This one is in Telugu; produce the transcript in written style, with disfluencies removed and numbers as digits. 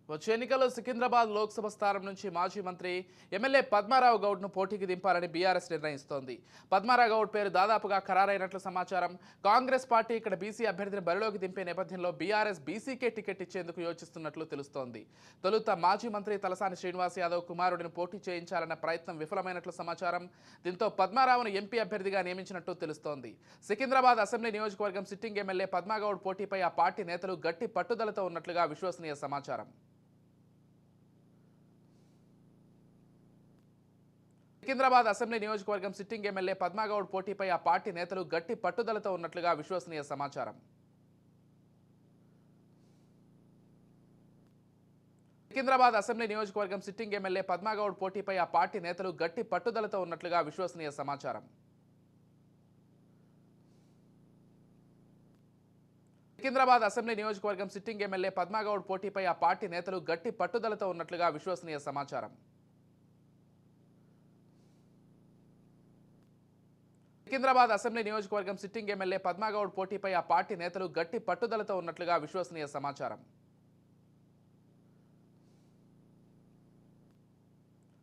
వచ్చే ఎన్నికల్లో సికింద్రాబాద్ లోక్సభ స్థానం నుంచి మాజీ మంత్రి ఎమ్మెల్యే పద్మారావు గౌడ్ను పోటీకి దింపాలని బీఆర్ఎస్ నిర్ణయిస్తోంది. పద్మారావు గౌడ్ పేరు దాదాపుగా ఖరారైనట్లు సమాచారం. కాంగ్రెస్ పార్టీ ఇక్కడ బీసీ అభ్యర్థిని బరిలోకి దింపే నేపథ్యంలో బీఆర్ఎస్ బీసీకే టికెట్ ఇచ్చేందుకు యోచిస్తున్నట్లు తెలుస్తోంది. తొలుత మాజీ మంత్రి తలసాని శ్రీనివాస్ యాదవ్ కుమారుడిని పోటీ చేయించాలన్న ప్రయత్నం విఫలమైనట్లు సమాచారం. దీంతో పద్మారావును ఎంపీ అభ్యర్థిగా నియమించినట్టు తెలుస్తోంది. సికింద్రాబాద్ అసెంబ్లీ నియోజకవర్గం సిట్టింగ్ ఎమ్మెల్యే పద్మాగౌడ్ పోటీపై ఆ పార్టీ నేతలు గట్టి పట్టుదలతో ఉన్నట్లుగా విశ్వసనీయ సమాచారం. సికింద్రాబాద్ అసెంబ్లీ నియోజకవర్గం సిట్టింగ్ ఎమ్మెల్యే పద్మాగౌడ్ పోటీపై ఆ పార్టీ నేతలు గట్టి పట్టుదలతో ఉన్నట్లుగా విశ్వసనీయ సమాచారం. సికింద్రాబాద్ అసెంబ్లీ నియోజకవర్గం సిట్టింగ్ ఎమ్మెల్యే పద్మాగౌడ్ పోటీపై ఆ పార్టీ నేతలు గట్టి పట్టుదలతో ఉన్నట్లుగా విశ్వసనీయ సమాచారం. సికింద్రాబాద్ అసెంబ్లీ నియోజకవర్గం సిట్టింగ్ ఎమ్మెల్యే పద్మాగౌడ్ పోటీపై ఆ పార్టీ నేతలు గట్టి పట్టుదలతో ఉన్నట్లుగా విశ్వసనీయ సమాచారం. సికింద్రాబాద్ అసెంబ్లీ నియోజకవర్గం సిట్టింగ్ ఎమ్మెల్యే పద్మాగౌడ్ పోటీపై ఆ పార్టీ నేతలు గట్టి పట్టుదలతో ఉన్నట్లుగా విశ్వసనీయ సమాచారం.